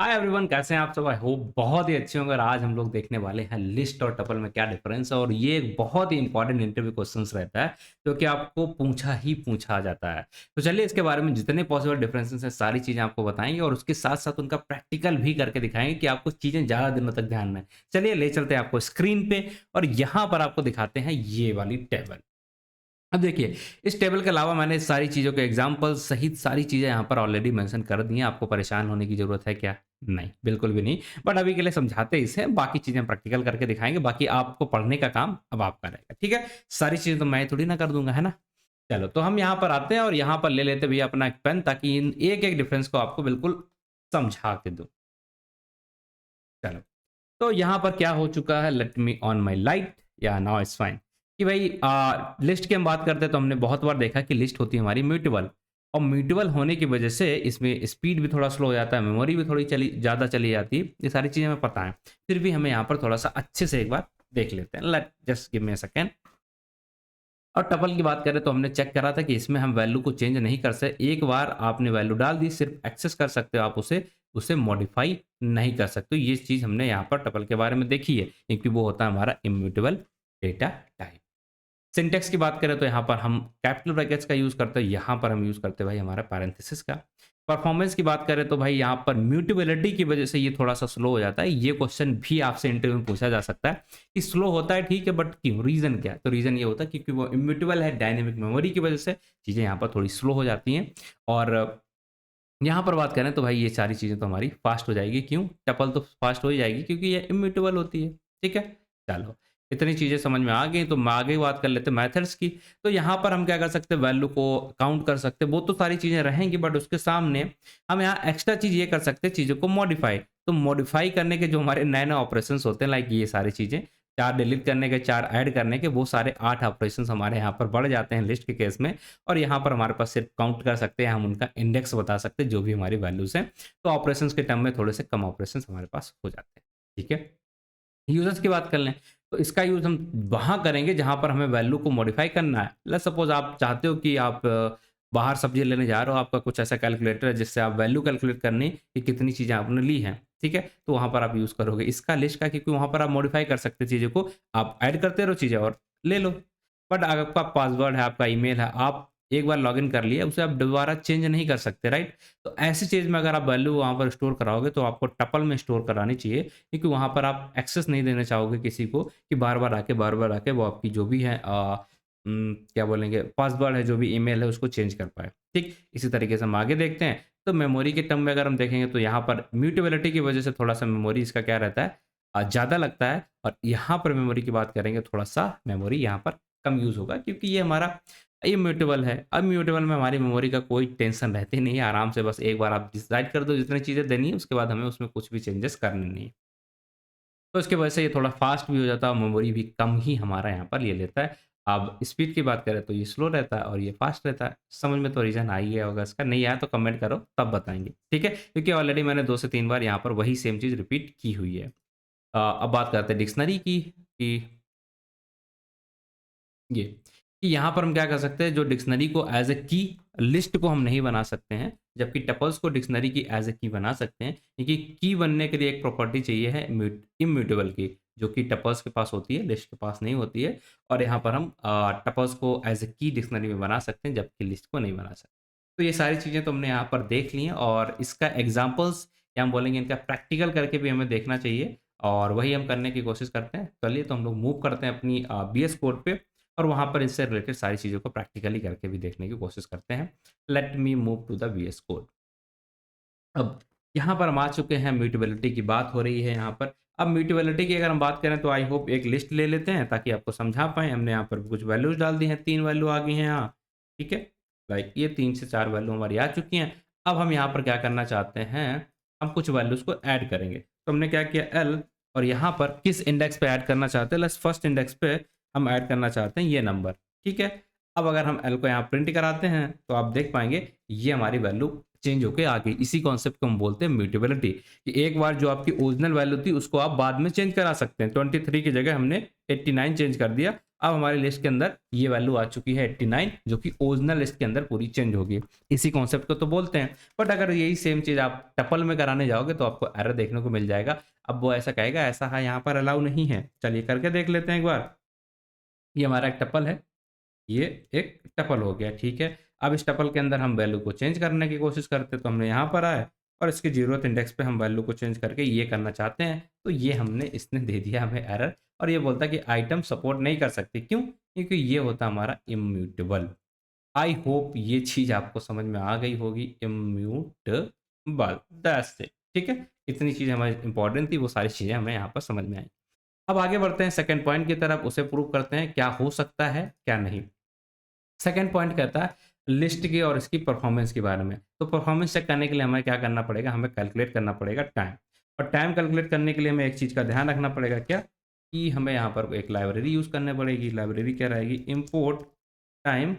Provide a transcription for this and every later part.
Hi everyone, कैसे हैं आप सब? आई होप बहुत ही अच्छे होंगे। और आज हम लोग देखने वाले हैं लिस्ट और टपल में क्या डिफरेंस है। और ये एक बहुत ही इंपॉर्टेंट इंटरव्यू क्वेश्चंस रहता है जो कि आपको पूछा ही पूछा जाता है। तो चलिए इसके बारे में जितने पॉसिबल डिफरेंसेस हैं सारी चीज़ें आपको बताएंगे और उसके साथ साथ उनका प्रैक्टिकल भी करके दिखाएंगे कि आपको चीज़ें ज़्यादा दिनों तक ध्यान में। चलिए ले चलते हैं आपको स्क्रीन पे और यहाँ पर आपको दिखाते हैं ये वाली टेबल। अब देखिए, इस टेबल के अलावा मैंने सारी चीज़ों के एग्ज़ाम्पल सहित सारी चीज़ें यहाँ पर ऑलरेडी मेंशन कर दी हैं। आपको परेशान होने की ज़रूरत है क्या? नहीं, बिल्कुल भी नहीं। बट अभी के लिए समझाते इसे, बाकी चीज़ें प्रैक्टिकल करके दिखाएँगे। बाकी आपको पढ़ने का काम अब आपका रहेगा, ठीक है? सारी चीज़ें तो मैं थोड़ी ना कर दूँगा, है ना? चलो, तो हम यहाँ पर आते हैं और यहाँ पर ले लेते हैं भैया अपना एक पेन, ताकि इन एक-एक डिफरेंस को आपको बिल्कुल समझा के दूँ। चलो। तो यहाँ पर क्या हो चुका है, let me on my light, या नाउ इट्स फाइन। कि भाई लिस्ट की हम बात करते हैं तो हमने बहुत बार देखा कि लिस्ट होती है हमारी म्यूटेबल। और म्यूटेबल होने की वजह से इसमें स्पीड भी थोड़ा स्लो हो जाता है, मेमोरी भी थोड़ी चली ज़्यादा चली जाती है। ये सारी चीज़ें हमें पता है। फिर भी हमें यहाँ पर थोड़ा सा अच्छे से एक बार देख लेते हैं। Let just give me a second. और टपल की बात करें तो हमने चेक करा था कि इसमें हम वैल्यू को चेंज नहीं कर सकते। एक बार आपने वैल्यू डाल दी, सिर्फ एक्सेस कर सकते हो आप उसे, उसे मॉडिफाई नहीं कर सकते। ये चीज़ हमने यहाँ पर टपल के बारे में देखी है, क्योंकि वो होता है हमारा इम्यूटेबल डेटा टाइप। सिंटैक्स की बात करें तो यहाँ पर हम कैपिटल ब्रैकेट्स का यूज़ करते हैं, यहाँ पर हम यूज़ करते हैं भाई हमारा पैरेंथेसिस का। परफॉर्मेंस की बात करें तो भाई यहाँ पर म्यूटेबिलिटी की वजह से ये थोड़ा-सा स्लो हो जाता है। ये क्वेश्चन भी आपसे इंटरव्यू में पूछा जा सकता है कि स्लो होता है ठीक है, बट क्यों? रीज़न क्या है? तो रीज़न ये होता है क्योंकि वो इम्यूटेबल है, डायनामिक मेमोरी की वजह से चीज़ें यहाँ पर थोड़ी स्लो हो जाती हैं। और यहाँ पर बात करें तो भाई ये सारी चीज़ें तो हमारी फ़ास्ट हो जाएगी। क्यों? टपल तो फ़ास्ट हो ही जाएगी क्योंकि ये इम्यूटेबल होती है। ठीक है? चलो, इतनी चीज़ें समझ में आ गई तो मैं आगे बात कर लेते हैं मेथड्स की। तो यहाँ पर हम क्या कर सकते हैं, वैल्यू को काउंट कर सकते हैं। वो तो सारी चीज़ें रहेंगी, बट उसके सामने हम यहाँ एक्स्ट्रा चीज़ ये कर सकते हैं, चीज़ों को मॉडिफ़ाई। तो मॉडिफ़ाई करने के जो हमारे नए-नए ऑपरेशंस होते हैं, लाइक ये सारी चीज़ें, 4 डिलीट करने के, 4 ऐड करने के, वो सारे 8 ऑपरेशंस हमारे यहाँ पर बढ़ जाते हैं लिस्ट के केस में। और यहाँ पर हमारे पास सिर्फ काउंट कर सकते हैं, हम उनका इंडेक्स बता सकते हैं जो भी हमारी वैल्यूज़ हैं। तो ऑपरेशंस के टर्म में थोड़े से कम ऑपरेशंस हमारे पास हो जाते हैं। ठीक है? यूज़र्स की बात कर लें, तो इसका यूज़ हम वहाँ करेंगे जहाँ पर हमें वैल्यू को मॉडिफ़ाई करना है। लेट्स सपोज़ आप चाहते हो कि आप बाहर सब्ज़ी लेने जा रहे हो, आपका कुछ ऐसा कैलकुलेटर है जिससे आप वैल्यू कैलकुलेट करनी कि कितनी चीज़ें आपने ली हैं, ठीक है? तो वहाँ पर आप यूज़ करोगे इसका लिस्ट का, क्योंकि वहाँ पर आप मॉडिफ़ाई कर सकते हैं चीज़ों को, आप ऐड करते रहो चीज़ें और ले लो। बट अगर आपका पासवर्ड है, आपका ईमेल है, आप एक बार लॉगिन कर लिए, उसे आप दोबारा चेंज नहीं कर सकते, राइट? तो ऐसी चीज़ में अगर आप वैल्यू वहाँ पर स्टोर कराओगे तो आपको टपल में स्टोर करानी चाहिए, क्योंकि वहाँ पर आप एक्सेस नहीं देना चाहोगे किसी को कि बार-बार आके वो आपकी जो भी है क्या बोलेंगे, पासवर्ड है, जो भी ईमेल है, उसको चेंज कर पाए। ठीक? इसी तरीके से हम आगे देखते हैं, तो मेमोरी के टर्म में अगर हम देखेंगे तो यहाँ पर म्यूटेबिलिटी की वजह से थोड़ा-सा मेमोरी इसका क्या रहता है, ज़्यादा लगता है। और यहाँ पर मेमोरी की बात करेंगे, थोड़ा-सा मेमोरी यहाँ पर कम यूज़ होगा, क्योंकि ये हमारा इम्यूटेबल है। इम्यूटेबल में हमारी मेमोरी का कोई टेंशन रहती नहीं है, आराम से बस एक बार आप डिसाइड कर दो जितनी चीज़ें देनी है, उसके बाद हमें उसमें कुछ भी चेंजेस करने नहीं है। तो इसकी वजह से ये थोड़ा फ़ास्ट भी हो जाता है और मेमोरी भी कम ही हमारा यहाँ पर ले लेता है। अब स्पीड की बात करें तो ये स्लो रहता है और ये फ़ास्ट रहता है। समझ में तो रीज़न आ ही गया होगा इसका, नहीं आया तो कमेंट करो तब बताएँगे, ठीक है? क्योंकि ऑलरेडी मैंने 2 से 3 बार यहाँ पर वही सेम चीज़ रिपीट की हुई है। अब बात करते हैं डिक्शनरी की, कि ये, कि यहाँ पर हम क्या कर सकते हैं, जो डिक्शनरी को एज़ अ की, लिस्ट को हम नहीं बना सकते हैं, जबकि टपल्स को डिक्शनरी की एज़ अ की बना सकते हैं, क्योंकि की बनने के लिए एक प्रॉपर्टी चाहिए है इम्यूटेबल की, जो कि टपल्स के पास होती है, लिस्ट के पास नहीं होती है। और यहाँ पर हम टपल्स को एज़ अ की डिक्शनरी में बना सकते हैं, जबकि लिस्ट को नहीं बना सकते। तो ये सारी चीज़ें तो हमने यहाँ पर देख ली हैं, और इसका एग्ज़ाम्पल्स या हम बोलेंगे इनका प्रैक्टिकल करके भी हमें देखना चाहिए, और वही हम करने की कोशिश करते हैं। चलिए, तो हम लोग मूव करते हैं अपनी बीएस कोड पे, और वहाँ पर इससे रिलेटेड सारी चीज़ों को प्रैक्टिकली करके भी देखने की कोशिश करते हैं। Let me move to the VS code. अब यहाँ पर हम आ चुके हैं, म्यूटेबिलिटी की बात हो रही है यहाँ पर। अब म्यूटेबिलिटी की अगर हम बात करें तो आई होप एक लिस्ट ले लेते हैं ताकि आपको समझा पाएँ। हमने यहाँ पर कुछ वैल्यूज़ डाल दी हैं, 3 वैल्यू आ गई हैं यहाँ, ठीक है? लाइक ये 3 से 4 वैल्यू हमारी आ चुकी हैं। अब हम यहाँ पर क्या करना चाहते हैं, हम कुछ वैल्यूज़ को ऐड करेंगे। तो हमने क्या किया, एल, और यहाँ पर किस इंडेक्स पे ऐड करना चाहते हैं, लेट्स फर्स्ट इंडेक्स पे हम ऐड करना चाहते हैं ये नंबर, ठीक है? अब अगर हम एल को यहाँ प्रिंट कराते हैं तो आप देख पाएँगे ये हमारी वैल्यू चेंज होके आ गई। इसी कॉन्सेप्ट को हम बोलते हैं म्यूटेबिलिटी, कि एक बार जो आपकी ओरिजिनल वैल्यू थी उसको आप बाद में चेंज करा सकते हैं। 23 की जगह हमने 89 चेंज कर दिया। अब हमारी लिस्ट के अंदर ये वैल्यू आ चुकी है 89, जो कि ओरिजिनल लिस्ट के अंदर पूरी चेंज होगी। इसी कॉन्सेप्ट को तो बोलते हैं। बट अगर यही सेम चीज़ आप टपल में कराने जाओगे तो आपको एरर देखने को मिल जाएगा। अब वो ऐसा कहेगा ऐसा है यहाँ पर अलाउ नहीं है। चलिए करके देख लेते हैं एक बार। ये हमारा एक टपल है, ये एक टपल हो गया, ठीक है। अब इस टपल के अंदर हम वैल्यू को चेंज करने की कोशिश करते हैं, तो हमने यहाँ पर आए और इसके ज़ीरोथ इंडेक्स पे हम वैल्यू को चेंज करके ये करना चाहते हैं, तो ये हमने इसने दे दिया हमें एरर, और ये बोलता है कि आइटम सपोर्ट नहीं कर सकती। क्यों? क्योंकि ये होता है हमारा इम्यूटेबल। आई होप ये चीज़ आपको समझ में आ गई होगी। इम्यूटेबल, दैट्स इट, ठीक है। इतनी चीज़ हमारी इंपॉर्टेंट थी, वो सारी चीज़ें हमें यहाँ पर समझ में आई। अब आगे बढ़ते हैं सेकंड पॉइंट की तरफ, उसे प्रूव करते हैं क्या हो सकता है, क्या नहीं। सेकंड पॉइंट कहता है लिस्ट की और इसकी परफॉर्मेंस के बारे में। तो परफॉर्मेंस चेक करने के लिए हमें क्या करना पड़ेगा, हमें कैलकुलेट करना पड़ेगा टाइम। और टाइम कैलकुलेट करने के लिए हमें एक चीज़ का ध्यान रखना पड़ेगा, क्या कि हमें यहाँ पर एक लाइब्रेरी यूज़ करनी पड़ेगी। लाइब्रेरी क्या रहेगी, इम्पोर्ट टाइम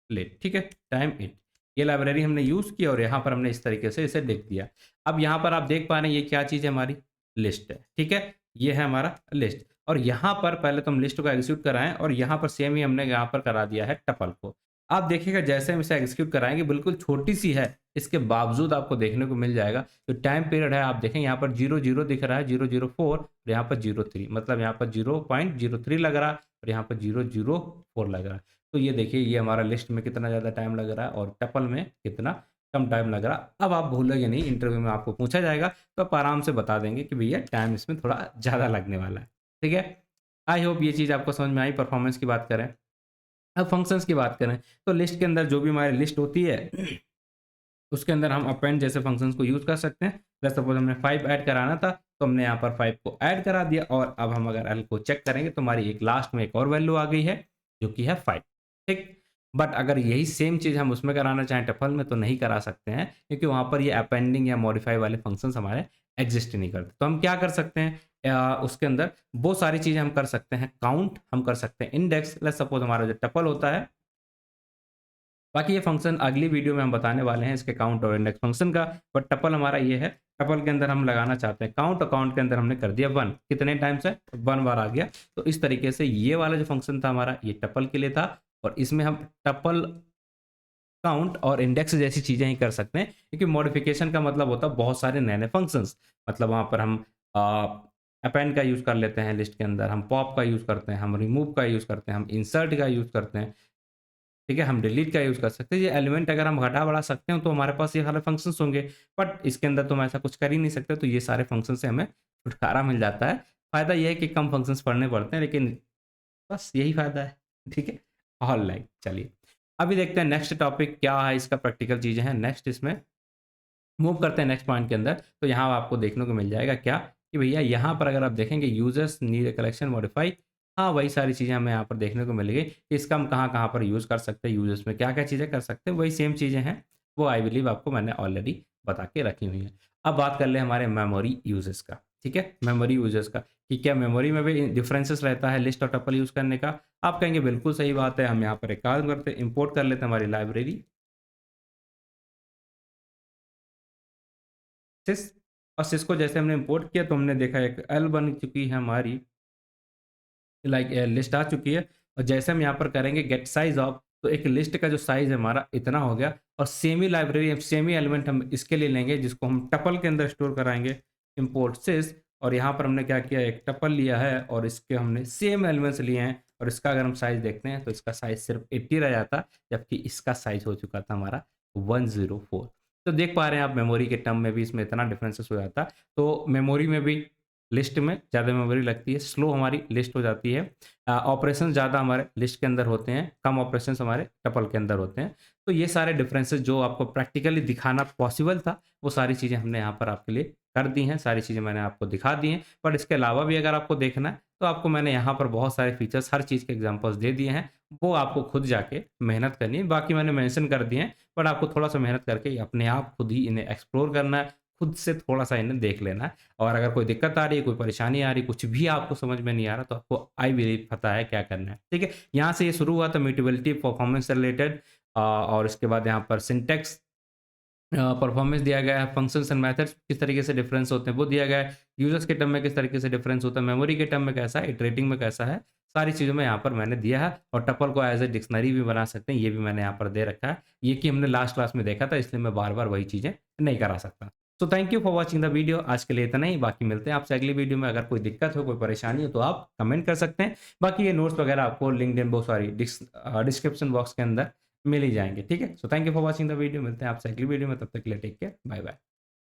लेट, ठीक है, टाइम इट। ये लाइब्रेरी हमने यूज़ की और यहाँ पर हमने इस तरीके से इसे लिख दिया। अब यहाँ पर आप देख पा रहे हैं ये क्या चीज़ है, हमारी लिस्ट है, ठीक है। ये है हमारा लिस्ट, और यहाँ पर पहले तो हम लिस्ट को एग्जीक्यूट कराएं, और यहाँ पर सेम ही हमने यहाँ पर करा दिया है टपल को। आप देखिएगा जैसे हम इसे एग्जीक्यूट कराएंगे बिल्कुल छोटी सी है, इसके बावजूद आपको देखने को मिल जाएगा जो टाइम पीरियड है। आप देखें यहाँ पर 00 दिख रहा है, 004, और यहाँ पर 03, मतलब यहाँ पर 0.03 लग रहा है, और यहाँ पर 004 लग रहा है। तो ये देखिए ये हमारा लिस्ट में कितना ज़्यादा टाइम लग रहा है और टपल में कितना कम टाइम लग रहा है। अब आप भूलोगे नहीं, इंटरव्यू में आपको पूछा जाएगा तो आप आराम से बता देंगे कि भैया टाइम इसमें थोड़ा ज़्यादा लगने वाला है, ठीक है। आई होप ये चीज़ आपको समझ में आई। परफॉर्मेंस की बात करें, अब फंक्शंस की बात करें, तो लिस्ट के अंदर जो भी हमारी लिस्ट होती है उसके अंदर हम अपेंड जैसे फंक्शंस को यूज़ कर सकते हैं। जैसे सपोज हमने 5 ऐड कराना था तो हमने यहाँ पर 5 को ऐड करा दिया, और अब हम अगर एल को चेक करेंगे तो हमारी एक लास्ट में एक और वैल्यू आ गई है जो कि है 5, ठीक। बट अगर यही सेम चीज़ हम उसमें कराना चाहें टपल में तो नहीं करा सकते हैं, क्योंकि वहाँ पर ये अपेंडिंग या मॉडिफाई वाले फंक्शंस हमारे एग्जिस्ट ही नहीं करते। तो हम क्या कर सकते हैं, उसके अंदर वो सारी चीज़ें हम कर सकते हैं। काउंट हम कर सकते हैं, इंडेक्स, लेट्स सपोज हमारा जो टपल होता है। बाकी ये फंक्शन अगली वीडियो में हम बताने वाले हैं इसके काउंट और इंडेक्स फंक्शन का। बट टपल हमारा ये है, टपल के अंदर हम लगाना चाहते हैं काउंट, अकाउंट के अंदर हमने कर दिया 1, कितने टाइम्स है, 1 बार आ गया। तो इस तरीके से ये वाला जो फंक्शन था हमारा ये टपल के लिए था, और इसमें हम टपल, काउंट और इंडेक्स जैसी चीज़ें ही कर सकते हैं, क्योंकि मॉडिफिकेशन का मतलब होता है बहुत सारे नए नए फंक्शंस। मतलब वहाँ पर हम अपेंड का यूज़ कर लेते हैं लिस्ट के अंदर, हम पॉप का यूज़ करते हैं, हम रिमूव का यूज़ करते हैं, हम इंसर्ट का यूज़ करते हैं, ठीक है, हम डिलीट का यूज़ कर सकते हैं। ये एलिमेंट अगर हम घटा-बढ़ा सकते हैं तो हमारे पास ये सारे फंक्शंस होंगे, बट इसके अंदर तो हम ऐसा कुछ कर ही नहीं सकते, तो ये सारे फंक्शन से हमें छुटकारा मिल जाता है। फ़ायदा ये है कि कम फंक्शंस पढ़ने पड़ते हैं, लेकिन बस यही फ़ायदा है, ठीक है। ऑलराइट, चलिए अभी देखते हैं नेक्स्ट टॉपिक क्या है, इसका प्रैक्टिकल चीज़ें हैं। नेक्स्ट इसमें मूव करते हैं नेक्स्ट पॉइंट के अंदर, तो यहाँ आपको देखने को मिल जाएगा क्या कि भैया यहाँ पर अगर आप देखेंगे यूजर्स नीड कलेक्शन मॉडिफाई, हाँ वही सारी चीज़ें हमें यहाँ पर देखने को मिलेगी कि इसका हम कहाँ-कहाँ पर यूज़ कर सकते हैं, यूजर्स में क्या-क्या चीज़ें कर सकते हैं, वही सेम चीज़ें हैं, वो आई बिलीव आपको मैंने ऑलरेडी बता के रखी हुई हैं। अब बात कर लें हमारे मेमोरी यूजेस का, ठीक है? मेमोरी यूजेस का कि क्या मेमोरी में भी डिफरेंसेस रहता है लिस्ट और टपल यूज़ करने का? आप कहेंगे बिल्कुल सही बात है, हम यहाँ पर एक काम करते हैं, इम्पोर्ट कर लेते हैं हमारी लाइब्रेरी सिस, और सिस को जैसे हमने इंपोर्ट किया तो हमने देखा एक एल बन चुकी है हमारी, लाइक लिस्ट आ चुकी है। और जैसे हम यहाँ पर करेंगे गेट साइज ऑफ, तो एक लिस्ट का जो साइज है हमारा इतना हो गया, और सेमी लाइब्रेरी सेमी एलिमेंट हम इसके लिए लेंगे जिसको हम टपल के अंदर स्टोर कराएंगे, इंपोर्ट सिस। और यहाँ पर हमने क्या किया, एक टपल लिया है और इसके हमने सेम एलिमेंट्स लिए हैं, और इसका अगर हम साइज देखते हैं तो इसका साइज सिर्फ 80 रह जाता, जबकि इसका साइज हो चुका था हमारा 104। तो देख पा रहे हैं आप मेमोरी के टर्म में भी इसमें इतना डिफरेंसेस हो जाता। तो मेमोरी में भी लिस्ट में ज़्यादा मेमोरी लगती है, स्लो हमारी लिस्ट हो जाती है। ऑपरेशंस ज़्यादा हमारे लिस्ट के अंदर होते हैं, कम ऑपरेशंस हमारे टपल के अंदर होते हैं। तो ये सारे डिफरेंसेस जो आपको प्रैक्टिकली दिखाना पॉसिबल था, वो सारी चीज़ें हमने यहाँ पर आपके लिए कर दी हैं, सारी चीज़ें मैंने आपको दिखा दी हैं। बट इसके अलावा भी अगर आपको देखना है, तो आपको मैंने यहाँ पर बहुत सारे फीचर्स हर चीज़ के एग्ज़ाम्पल्स दे दिए हैं, वो आपको खुद जाके मेहनत करनी है। बाकी मैंने मेंशन कर दिए हैं, बट आपको थोड़ा-सा मेहनत करके अपने आप खुद ही इन्हें एक्सप्लोर करना है, खुद से थोड़ा-सा इन्हें देख लेना है। और अगर कोई दिक्कत आ रही है, कोई परेशानी आ रही है, कुछ भी आपको समझ में नहीं आ रहा, तो आपको आई बिलीव पता है क्या करना है, ठीक है? यहाँ से ये शुरू हुआ था म्यूटेबिलिटी परफॉर्मेंस से रिलेटेड, और इसके बाद यहाँ पर सिंटैक्स परफॉर्मेंस दिया गया है, फंक्शंस एंड मेथड्स किस तरीके से डिफरेंस होते हैं वो दिया गया है, यूजर्स के टर्म में किस तरीके से डिफरेंस होता है, मेमोरी के टर्म में कैसा है, इटरेटिंग में कैसा है, सारी चीज़ों में यहाँ पर मैंने दिया है और टपल को एज़ अ डिक्शनरी भी बना सकते हैं, ये भी मैंने यहाँ पर दे रखा है। ये कि हमने लास्ट क्लास में देखा था इसलिए मैं बार-बार वही चीज़ें नहीं करा सकता। So thank you for watching the video. आज के लिए इतना ही, बाकी मिलते हैं आपसे अगली वीडियो में। अगर कोई दिक्कत हो, कोई परेशानी हो तो आप कमेंट कर सकते हैं। बाकी ये नोट्स वगैरह आपको लिंक्डइन वो सॉरी डिस्क्रिप्शन बॉक्स के अंदर मिल ही जाएँगे, ठीक है? So thank you for watching the video. मिलते हैं आपसे अगली वीडियो में, तब तक के लिए टेक केयर, बाय बाय।